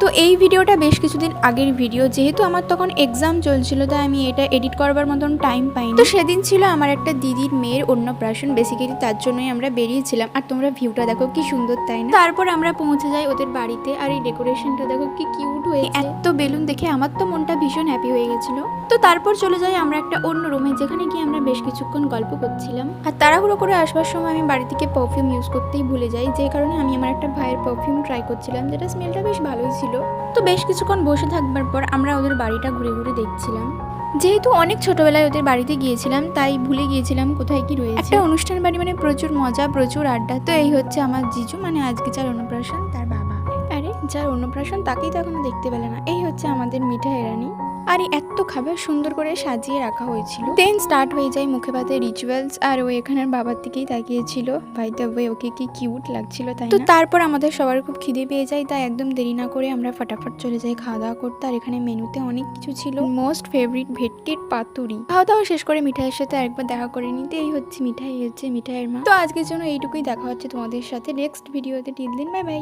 তো এই ভিডিওটা বেশ কিছুদিন আগের ভিডিও, যেহেতু আমার তখন এক্সাম চলছিল তাই আমি এটা এডিট করবার মতন টাইম পাইনি। তো সেদিন ছিল আমার একটা দিদির মেয়ের অন্নপ্রাশন, বেসিক্যালি তার জন্যই আমরা বেরিয়েছিলাম। আর তোমরা ভিউটা দেখো কি সুন্দর, তাই না? তারপর আমরা পৌঁছে যাই ওদের বাড়িতে, আর এই ডেকোরেশনটা দেখো কি কিউট হয়েছে। এত বেলুন দেখে আমার তো মনটা ভীষণ হ্যাপি হয়ে গেছিল। তো তারপর চলে যাই আমরা একটা অন্য রুমে, যেখানে গিয়ে আমরা বেশ কিছুক্ষণ গল্প করছিলাম। আর তাড়াহুড়ো করে আসবার সময় আমি বাড়ি থেকে পারফিউম ইউজ করতেই ভুলে যাই, যে কারণে আমি আমার একটা ভাইয়ের পারফিউম ট্রাই করছিলাম, যেটা স্মেলটা বেশ ভালোই ছিল। তো বেশ কিছুক্ষণ বসে থাকবার পর আমরা ওদের বাড়িটা ঘুরে ঘুরে দেখছিলাম। যেহেতু অনেক ছোটবেলায় ওদের বাড়িতে গিয়েছিলাম, তাই ভুলে গিয়েছিলাম কোথায় কি রয়েছে। একটা অনুষ্ঠান বাড়ি মানে প্রচুর মজা, প্রচুর আড্ডা। তো এই হচ্ছে আমার জিজু, মানে আজকে যার অন্নপ্রাশন তার বাবা। আরে যার অন্নপ্রাশন তাকেই তো এখনো দেখতে পেলে না। এই হচ্ছে আমাদের মিঠাই রানী। আর এত খাবার সুন্দর করে সাজিয়ে রাখা হয়েছিল। দেন স্টার্ট হয়ে যায় মুখে ভাতের রিচুয়ালস, আর ও এখানের বাবার দিকেই তাকিয়েছিল। বাই দ্য ওয়ে ওকে কি কিউট লাগছিল, তাই তো। তারপর আমাদের সবার খুব খিদে পেয়ে যায়, তাই একদম দেরি না করে আমরা ফটাফট চলে যাই খাওয়া দাওয়া করতে। আর এখানে মেনুতে অনেক কিছু ছিল, মোস্ট ফেভারিট ভেটকির পাতুরি। খাওয়া দাওয়া শেষ করে মিঠাইয়ের সাথে একবার দেখা করে নিতে। এই হচ্ছে মিঠাই, হচ্ছে মিঠাইয়ের মা। তো আজকের জন্য এইটুকুই, দেখা হচ্ছে তোমাদের সাথে নেক্সট ভিডিওতে। টিল দিন, বাই বাই।